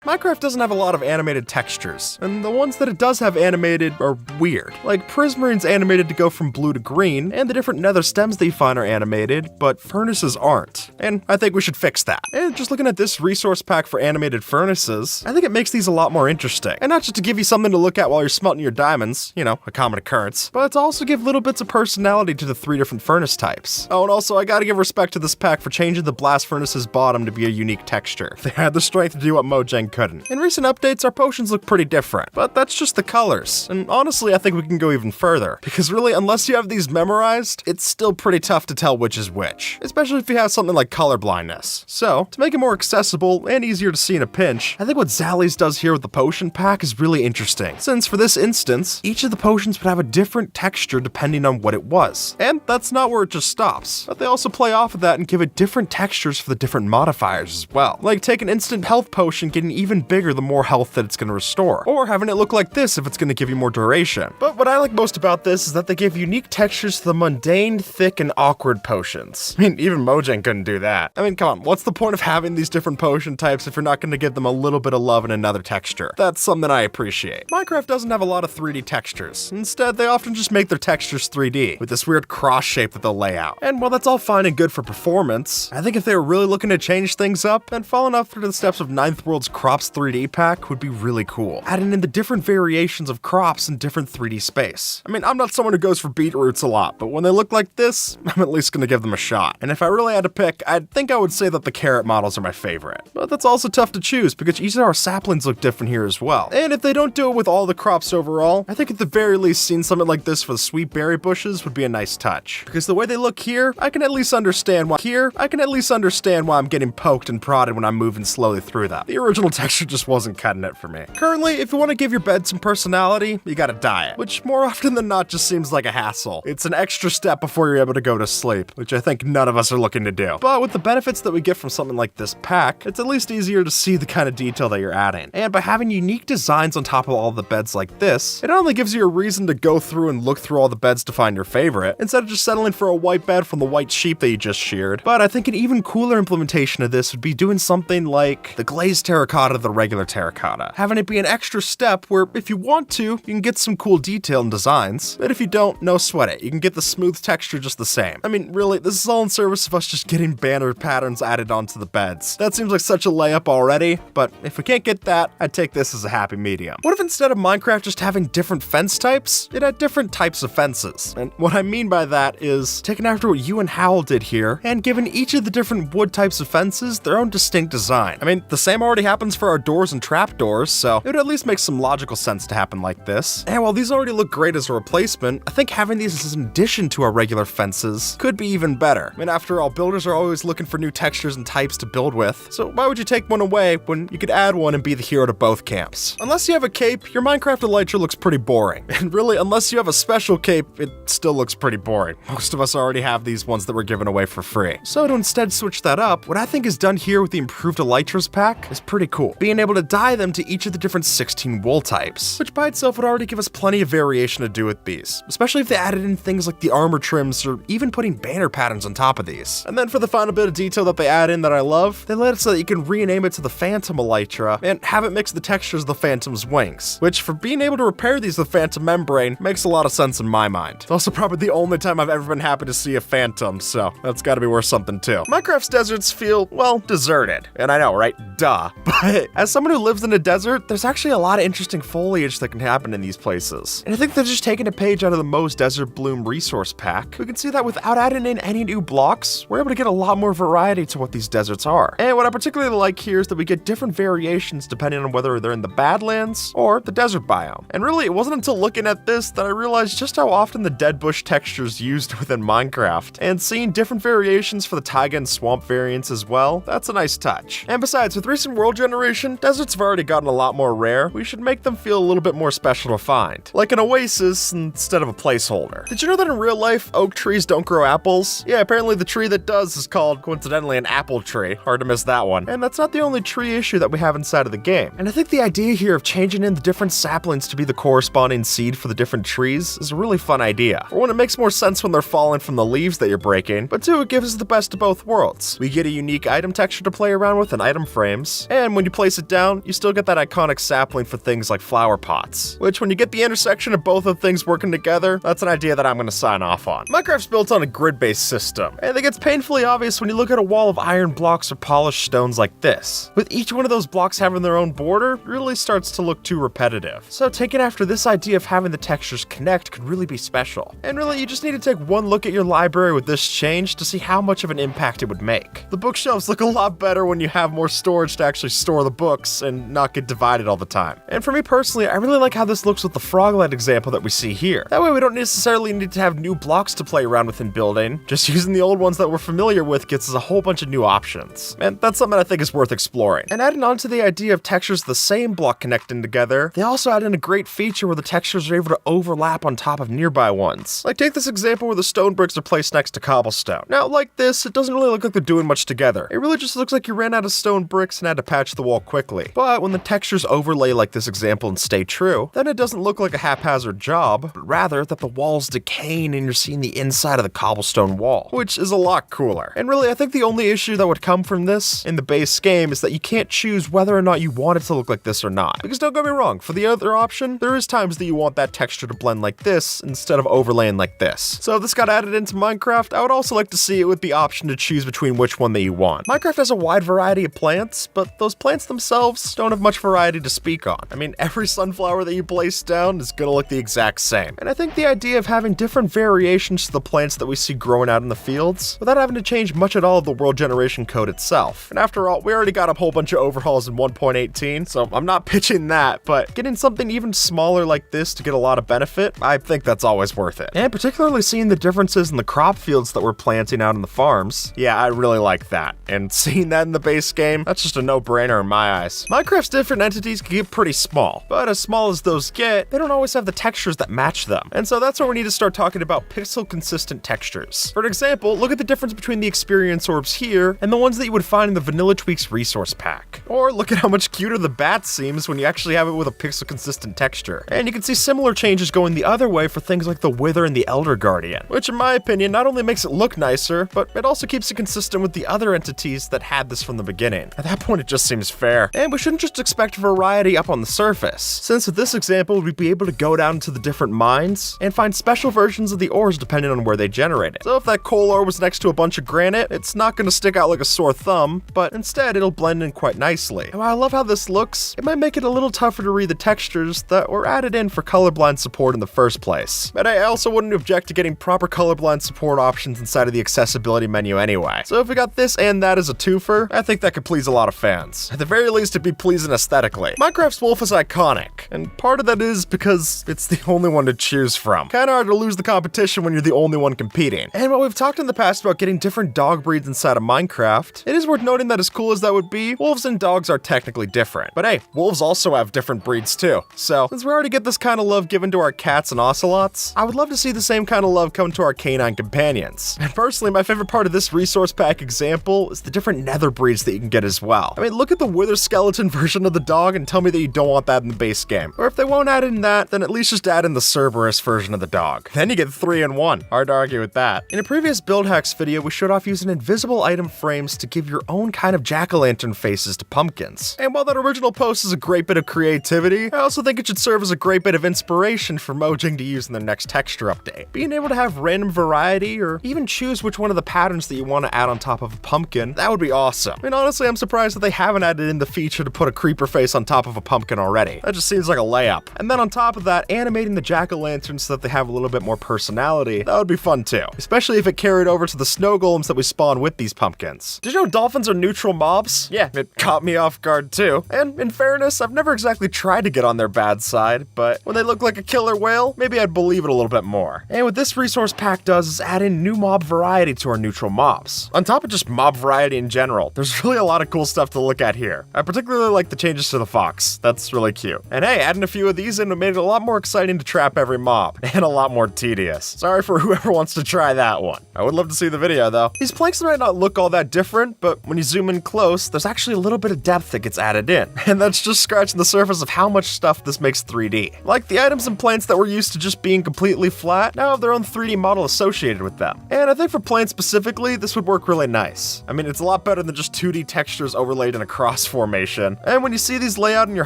Minecraft doesn't have a lot of animated textures, and the ones that it does have animated are weird. Like, Prismarine's animated to go from blue to green, and the different nether stems that you find are animated, but furnaces aren't. And I think we should fix that. And just looking at this resource pack for animated furnaces, I think it makes these a lot more interesting. And not just to give you something to look at while you're smelting your diamonds, you know, a common occurrence, but to also give little bits of personality to the 3 different furnace types. Oh, and also I gotta give respect to this pack for changing the blast furnace's bottom to be a unique texture. They had the strength to do what Mojang couldn't. In recent updates, our potions look pretty different, but that's just the colors. And honestly, I think we can go even further, because really, unless you have these memorized, it's still pretty tough to tell which is which, especially if you have something like color blindness. So, to make it more accessible and easier to see in a pinch, I think what Zally's does here with the potion pack is really interesting, since for this instance, each of the potions would have a different texture depending on what it was. And that's not where it just stops, but they also play off of that and give it different textures for the different modifiers as well. Like take an instant health potion getting even bigger the more health that it's going to restore, or having it look like this if it's going to give you more duration. But what I like most about this is that they give unique textures to the mundane, thick, and awkward potions. I mean, even Mojang couldn't do that. I mean, come on, what's the point of having these different potion types if you're not going to give them a little bit of love and another texture? That's something I appreciate. Minecraft doesn't have a lot of 3D textures. Instead, they often just make their textures 3D, with this weird cross shape that they'll lay out. And while that's all fine and good for performance, I think if they were really looking to change things up, then following up through the steps of Ninth World's Crops 3D pack would be really cool, adding in the different variations of crops in different 3D space. I mean, I'm not someone who goes for beetroots a lot, but when they look like this, I'm at least gonna give them a shot. And if I really had to pick, I think I would say that the carrot models are my favorite. But that's also tough to choose because each of our saplings look different here as well. And if they don't do it with all the crops overall, I think at the very least seeing something like this for the sweet berry bushes would be a nice touch. Because the way they look here, I can at least understand why I'm getting poked and prodded when I'm moving slowly through them. The original texture just wasn't cutting it for me. Currently, if you want to give your bed some personality, you gotta dye it, which more often than not just seems like a hassle. It's an extra step before you're able to go to sleep, which I think none of us are looking to do. But with the benefits that we get from something like this pack, it's at least easier to see the kind of detail that you're adding. And by having unique designs on top of all the beds like this, it not only gives you a reason to go through and look through all the beds to find your favorite, instead of just settling for a white bed from the white sheep that you just sheared. But I think an even cooler implementation of this would be doing something like the glazed terracotta to the regular terracotta. Having it be an extra step where if you want to, you can get some cool detail and designs, but if you don't, no sweat it. You can get the smooth texture just the same. I mean, really, this is all in service of us just getting banner patterns added onto the beds. That seems like such a layup already, but if we can't get that, I'd take this as a happy medium. What if instead of Minecraft just having different fence types, it had different types of fences? And what I mean by that is taking after what you and Howl did here and giving each of the different wood types of fences their own distinct design. I mean, the same already happens for our doors and trapdoors, so it would at least make some logical sense to happen like this. And while these already look great as a replacement, I think having these as an addition to our regular fences could be even better. I mean, after all, builders are always looking for new textures and types to build with, so why would you take one away when you could add one and be the hero to both camps? Unless you have a cape, your Minecraft Elytra looks pretty boring. And really, unless you have a special cape, it still looks pretty boring. Most of us already have these ones that were given away for free. So to instead switch that up, what I think is done here with the improved Elytras pack is pretty cool. Being able to dye them to each of the different 16 wool types, which by itself would already give us plenty of variation to do with these, especially if they added in things like the armor trims or even putting banner patterns on top of these. And then for the final bit of detail that they add in that I love, they let it so that you can rename it to the Phantom Elytra and have it mix the textures of the Phantom's wings, which for being able to repair these with Phantom Membrane makes a lot of sense in my mind. It's also probably the only time I've ever been happy to see a Phantom, so that's gotta be worth something too. Minecraft's deserts feel, well, deserted. And I know, right? Duh. But as someone who lives in a desert, there's actually a lot of interesting foliage that can happen in these places. And I think they're just taking a page out of the Moe's Desert Bloom resource pack. We can see that without adding in any new blocks, we're able to get a lot more variety to what these deserts are. And what I particularly like here is that we get different variations depending on whether they're in the Badlands or the desert biome. And really, it wasn't until looking at this that I realized just how often the dead bush texture is used within Minecraft. And seeing different variations for the taiga and swamp variants as well, that's a nice touch. And besides, with recent world generation, deserts have already gotten a lot more rare. We should make them feel a little bit more special to find. Like an oasis instead of a placeholder. Did you know that in real life, oak trees don't grow apples? Yeah, apparently the tree that does is called, coincidentally, an apple tree. Hard to miss that one. And that's not the only tree issue that we have inside of the game. And I think the idea here of changing in the different saplings to be the corresponding seed for the different trees is a really fun idea. For one, it makes more sense when they're falling from the leaves that you're breaking, but two, it gives us the best of both worlds. We get a unique item texture to play around with in item frames, and when you place it down, you still get that iconic sapling for things like flower pots, which when you get the intersection of both of things working together, that's an idea that I'm going to sign off on. Minecraft's built on a grid-based system, and it gets painfully obvious when you look at a wall of iron blocks or polished stones like this. With each one of those blocks having their own border, it really starts to look too repetitive. So taking after this idea of having the textures connect could really be special. And really, you just need to take one look at your library with this change to see how much of an impact it would make. The bookshelves look a lot better when you have more storage to actually store the books and not get divided all the time. And for me personally, I really like how this looks with the Frogland example that we see here. That way we don't necessarily need to have new blocks to play around with in building. Just using the old ones that we're familiar with gets us a whole bunch of new options. And that's something I think is worth exploring. And adding on to the idea of textures of the same block connecting together, they also add in a great feature where the textures are able to overlap on top of nearby ones. Like take this example where the stone bricks are placed next to cobblestone. Now like this, it doesn't really look like they're doing much together. It really just looks like you ran out of stone bricks and had to patch the wall quickly. But when the textures overlay like this example and stay true, then it doesn't look like a haphazard job, but rather that the wall's decaying and you're seeing the inside of the cobblestone wall, which is a lot cooler. And really, I think the only issue that would come from this in the base game is that you can't choose whether or not you want it to look like this or not. Because don't get me wrong, for the other option, there is times that you want that texture to blend like this instead of overlaying like this. So if this got added into Minecraft, I would also like to see it with the option to choose between which one that you want. Minecraft has a wide variety of plants, but those plants themselves don't have much variety to speak on. I mean, every sunflower that you place down is gonna look the exact same. And I think the idea of having different variations to the plants that we see growing out in the fields, without having to change much at all of the world generation code itself. And after all, we already got a whole bunch of overhauls in 1.18, so I'm not pitching that, but getting something even smaller like this to get a lot of benefit, I think that's always worth it. And particularly seeing the differences in the crop fields that we're planting out in the farms, yeah, I really like that. And seeing that in the base game, that's just a no-brainer in my eyes. Minecraft's different entities can get pretty small, but as small as those get, they don't always have the textures that match them. And so that's where we need to start talking about pixel-consistent textures. For example, look at the difference between the experience orbs here and the ones that you would find in the Vanilla Tweaks resource pack. Or look at how much cuter the bat seems when you actually have it with a pixel-consistent texture. And you can see similar changes going the other way for things like the Wither and the Elder Guardian, which in my opinion not only makes it look nicer, but it also keeps it consistent with the other entities that had this from the beginning. At that point, it just seems fair. And we shouldn't just expect variety up on the surface, since with this example, we'd be able to go down to the different mines and find special versions of the ores depending on where they generate it. So if that coal ore was next to a bunch of granite, it's not going to stick out like a sore thumb, but instead it'll blend in quite nicely. And while I love how this looks, it might make it a little tougher to read the textures that were added in for colorblind support in the first place. But I also wouldn't object to getting proper colorblind support options inside of the accessibility menu anyway. So if we got this and that as a twofer, I think that could please a lot of fans. At the very least, it'd be pleasing aesthetically. Minecraft's wolf is iconic, and part of that is because it's the only one to choose from. Kinda hard to lose the competition when you're the only one competing. And while we've talked in the past about getting different dog breeds inside of Minecraft, it is worth noting that as cool as that would be, wolves and dogs are technically different. But hey, wolves also have different breeds too. So, since we already get this kind of love given to our cats and ocelots, I would love to see the same kind of love come to our canine companions. And personally, my favorite part of this resource pack example is the different nether breeds that you can get as well. I mean, look at the wither skeleton version of the dog and tell me that you don't want that in the base game. Or if they won't add in that, then at least just add in the Cerberus version of the dog. Then you get 3 in 1. Hard to argue with that. In a previous build hacks video, we showed off using invisible item frames to give your own kind of jack-o'-lantern faces to pumpkins. And while that original post is a great bit of creativity, I also think it should serve as a great bit of inspiration for Mojang to use in their next texture update. Being able to have random variety, or even choose which one of the patterns that you want to add on top of a pumpkin, that would be awesome. I mean, honestly, I'm surprised that they haven't added in the feature to put a creeper face on top of a pumpkin already. That just seems like a layup. And then on top of that, animating the jack-o'-lanterns so that they have a little bit more personality, that would be fun too. Especially if it carried over to the snow golems that we spawn with these pumpkins. Did you know dolphins are neutral mobs? Yeah, it caught me off guard too. And in fairness, I've never exactly tried to get on their bad side, but when they look like a killer whale, maybe I'd believe it a little bit more. And what this resource pack does is add in new mob variety to our neutral mobs. On top of just mob variety in general, there's really a lot of cool stuff to look at here. I particularly like the changes to the fox. That's really cute. And hey, adding a few of these in made it a lot more exciting to trap every mob, and a lot more tedious. Sorry for whoever wants to try that one. I would love to see the video though. These planks might not look all that different, but when you zoom in close, there's actually a little bit of depth that gets added in. And that's just scratching the surface of how much stuff this makes 3D. Like the items and plants that were used to just being completely flat, now have their own 3D model associated with them. And I think for plants specifically, this would work really nice. I mean, it's a lot better than just 2D textures overlaid in a cross this formation. And when you see these layout in your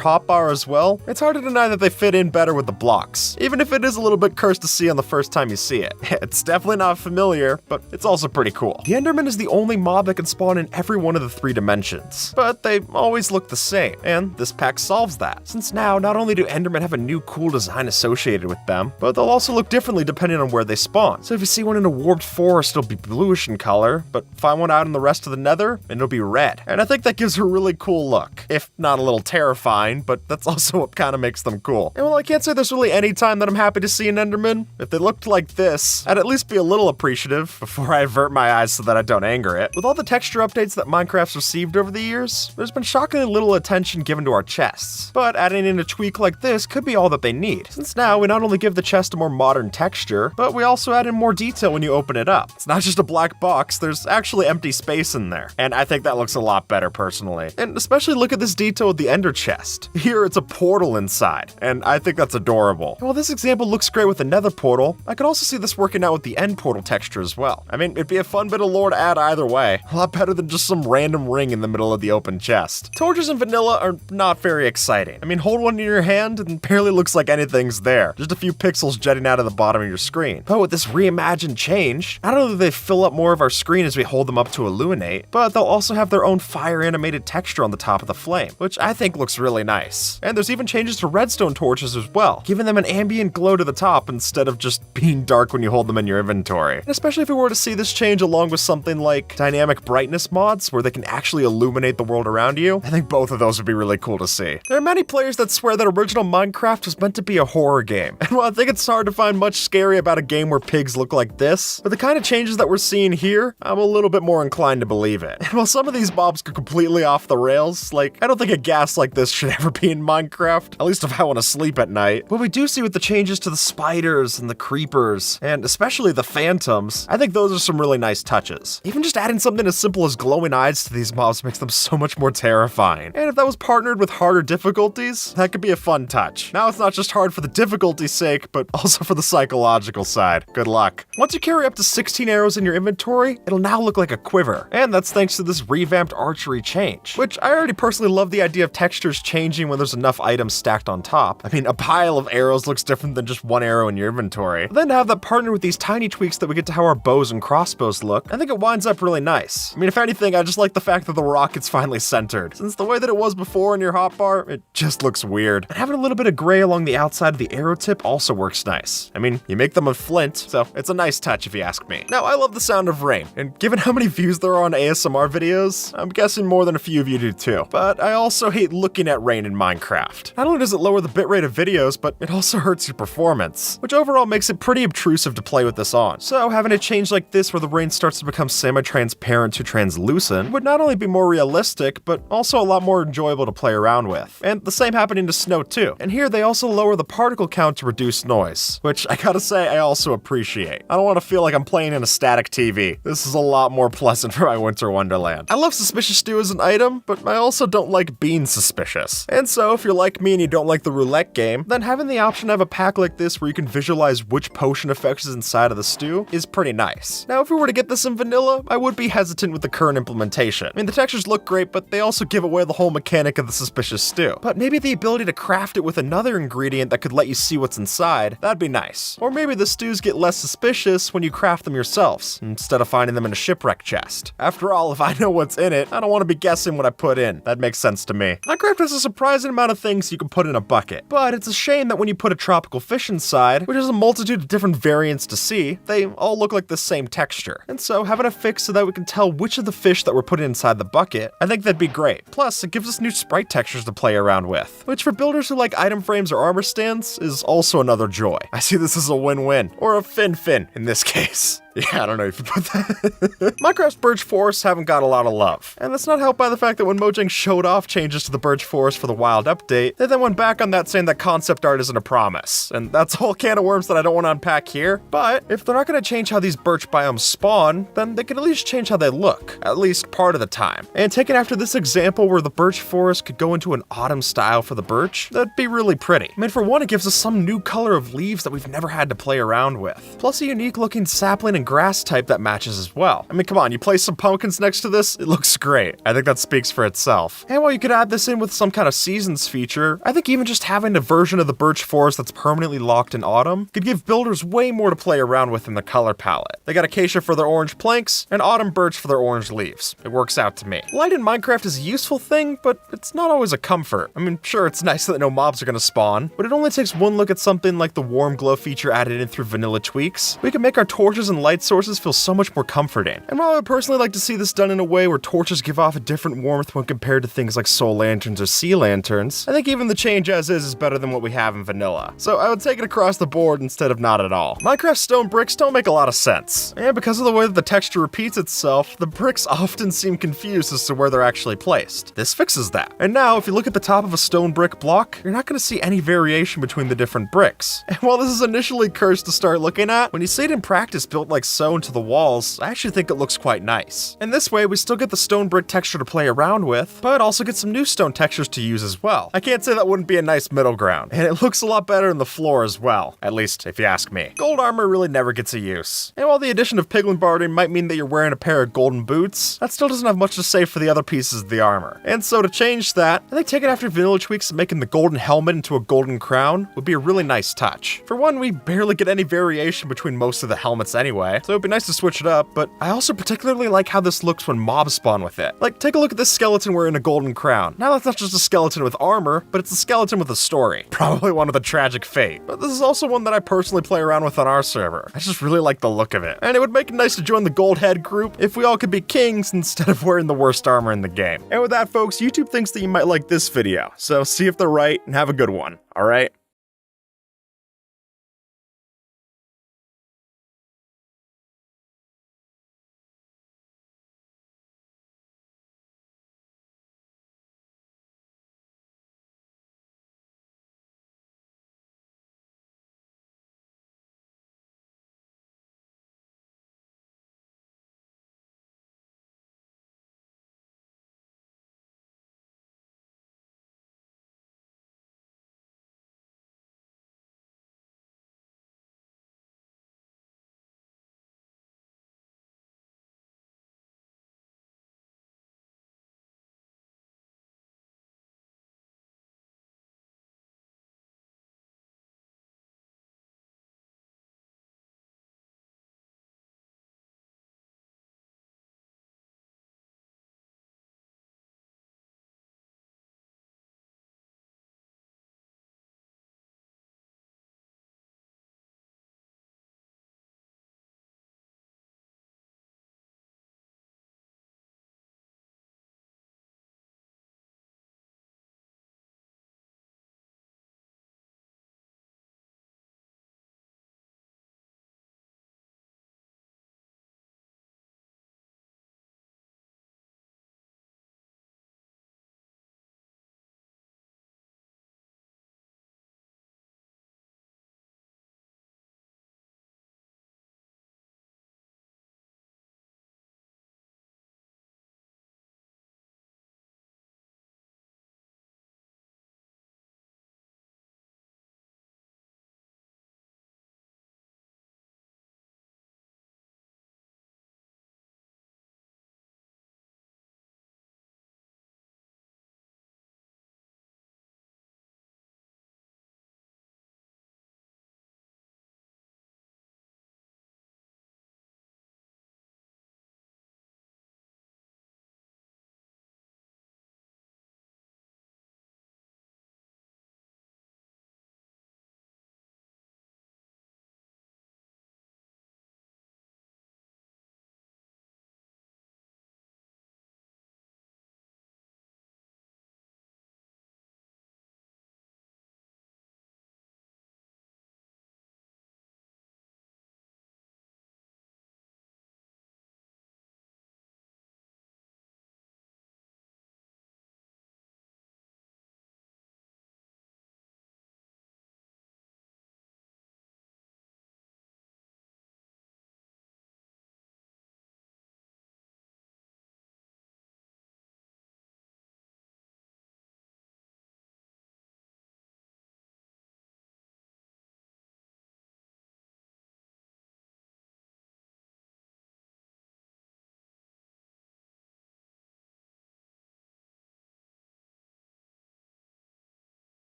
hotbar as well, it's hard to deny that they fit in better with the blocks, even if it is a little bit cursed to see on the first time you see it. It's definitely not familiar, but it's also pretty cool. The Enderman is the only mob that can spawn in every one of the 3 dimensions, but they always look the same, and this pack solves that, since now not only do Endermen have a new cool design associated with them, but they'll also look differently depending on where they spawn. So if you see one in a warped forest, it'll be bluish in color, but find one out in the rest of the nether, and it'll be red. And I think that gives her a really cool look, if not a little terrifying, but that's also what kind of makes them cool. And while I can't say there's really any time that I'm happy to see an Enderman, if they looked like this, I'd at least be a little appreciative before I avert my eyes so that I don't anger it. With all the texture updates that Minecraft's received over the years, there's been shockingly little attention given to our chests. But adding in a tweak like this could be all that they need, since now we not only give the chest a more modern texture, but we also add in more detail when you open it up. It's not just a black box, there's actually empty space in there, and I think that looks a lot better personally. And especially look at this detail with the ender chest. Here it's a portal inside, and I think that's adorable. While this example looks great with the nether portal, I could also see this working out with the end portal texture as well. I mean, it'd be a fun bit of lore to add either way, a lot better than just some random ring in the middle of the open chest. Torches in vanilla are not very exciting. I mean, hold one in your hand and it barely looks like anything's there, just a few pixels jutting out of the bottom of your screen. But with this reimagined change, not only do they fill up more of our screen as we hold them up to illuminate, but they'll also have their own fire animated texture on the top of the flame, which I think looks really nice. And there's even changes to redstone torches as well, giving them an ambient glow to the top instead of just being dark when you hold them in your inventory. And especially if we were to see this change along with something like dynamic brightness mods where they can actually illuminate the world around you, I think both of those would be really cool to see. There are many players that swear that original Minecraft was meant to be a horror game, and while I think it's hard to find much scary about a game where pigs look like this, but the kind of changes that we're seeing here, I'm a little bit more inclined to believe it. And while some of these mobs go completely off the rails, like, I don't think a ghast like this should ever be in Minecraft, at least if I want to sleep at night. What we do see with the changes to the spiders and the creepers, and especially the phantoms, I think those are some really nice touches. Even just adding something as simple as glowing eyes to these mobs makes them so much more terrifying. And if that was partnered with harder difficulties, that could be a fun touch. Now it's not just hard for the difficulty's sake, but also for the psychological side. Good luck. Once you carry up to 16 arrows in your inventory, it'll now look like a quiver. And that's thanks to this revamped archery change, which I already personally love the idea of textures changing when there's enough items stacked on top. I mean, a pile of arrows looks different than just one arrow in your inventory. But then to have that partner with these tiny tweaks that we get to how our bows and crossbows look, I think it winds up really nice. I mean, if anything, I just like the fact that the rocket's finally centered, since the way that it was before in your hotbar, it just looks weird. And having a little bit of gray along the outside of the arrow tip also works nice. I mean, you make them of flint, so it's a nice touch if you ask me. Now, I love the sound of rain, and given how many views there are on ASMR videos, I'm guessing more than a few of you do too. But I also hate looking at rain in Minecraft. Not only does it lower the bitrate of videos, but it also hurts your performance, which overall makes it pretty obtrusive to play with this on. So having a change like this where the rain starts to become semi-transparent to translucent would not only be more realistic, but also a lot more enjoyable to play around with. And the same happening to snow too. And here they also lower the particle count to reduce noise, which I gotta say I also appreciate. I don't want to feel like I'm playing in a static TV. This is a lot more pleasant for my winter wonderland. I love Suspicious Stew as an item, but I also don't like being suspicious. And so if you're like me and you don't like the roulette game, then having the option to have a pack like this where you can visualize which potion effects is inside of the stew is pretty nice. Now, if we were to get this in vanilla, I would be hesitant with the current implementation. I mean, the textures look great, but they also give away the whole mechanic of the Suspicious Stew. But maybe the ability to craft it with another ingredient that could let you see what's inside, that'd be nice. Or maybe the stews get less suspicious when you craft them yourselves, instead of finding them in a shipwreck chest. After all, if I know what's in it, I don't want to be guessing what I put in. That makes sense to me. Minecraft has a surprising amount of things you can put in a bucket, but it's a shame that when you put a tropical fish inside, which has a multitude of different variants to see, they all look like the same texture. And so having a fix so that we can tell which of the fish that we're putting inside the bucket, I think that'd be great. Plus, it gives us new sprite textures to play around with, which for builders who like item frames or armor stands is also another joy. I see this as a win-win, or a fin-fin in this case. Yeah, I don't know if you put that. Minecraft's birch forests haven't got a lot of love, and that's not helped by the fact that when Mojang showed off changes to the birch forest for the wild update, they then went back on that saying that concept art isn't a promise, and that's a whole can of worms that I don't want to unpack here. But if they're not going to change how these birch biomes spawn, then they can at least change how they look, at least part of the time. And taken after this example where the birch forest could go into an autumn style for the birch, that'd be really pretty. I mean, for one, it gives us some new color of leaves that we've never had to play around with, plus a unique looking sapling and and grass type that matches as well. I mean, come on, you place some pumpkins next to this, it looks great. I think that speaks for itself. And while you could add this in with some kind of seasons feature, I think even just having a version of the birch forest that's permanently locked in autumn could give builders way more to play around with in the color palette. They got acacia for their orange planks, and autumn birch for their orange leaves. It works out to me. Light in Minecraft is a useful thing, but it's not always a comfort. I mean, sure, it's nice that no mobs are gonna spawn, but it only takes one look at something like the warm glow feature added in through vanilla tweaks. We can make our torches and light sources feel so much more comforting. And while I would personally like to see this done in a way where torches give off a different warmth when compared to things like soul lanterns or sea lanterns, I think even the change as is better than what we have in vanilla. So I would take it across the board instead of not at all. Minecraft stone bricks don't make a lot of sense. And because of the way that the texture repeats itself, the bricks often seem confused as to where they're actually placed. This fixes that. And now, if you look at the top of a stone brick block, you're not going to see any variation between the different bricks. And while this is initially cursed to start looking at, when you see it in practice built like so into the walls, I actually think it looks quite nice. And this way, we still get the stone brick texture to play around with, but also get some new stone textures to use as well. I can't say that wouldn't be a nice middle ground, and it looks a lot better in the floor as well, at least if you ask me. Gold armor really never gets a use. And while the addition of piglin barding might mean that you're wearing a pair of golden boots, that still doesn't have much to say for the other pieces of the armor. And so to change that, I think taking after vanilla tweaks and making the golden helmet into a golden crown would be a really nice touch. For one, we barely get any variation between most of the helmets anyway, so it'd be nice to switch it up, but I also particularly like how this looks when mobs spawn with it. Like, take a look at this skeleton wearing a golden crown. Now that's not just a skeleton with armor, but it's a skeleton with a story. Probably one with a tragic fate. But this is also one that I personally play around with on our server. I just really like the look of it. And it would make it nice to join the gold head group if we all could be kings instead of wearing the worst armor in the game. And with that, folks, YouTube thinks that you might like this video, so see if they're right and have a good one, alright?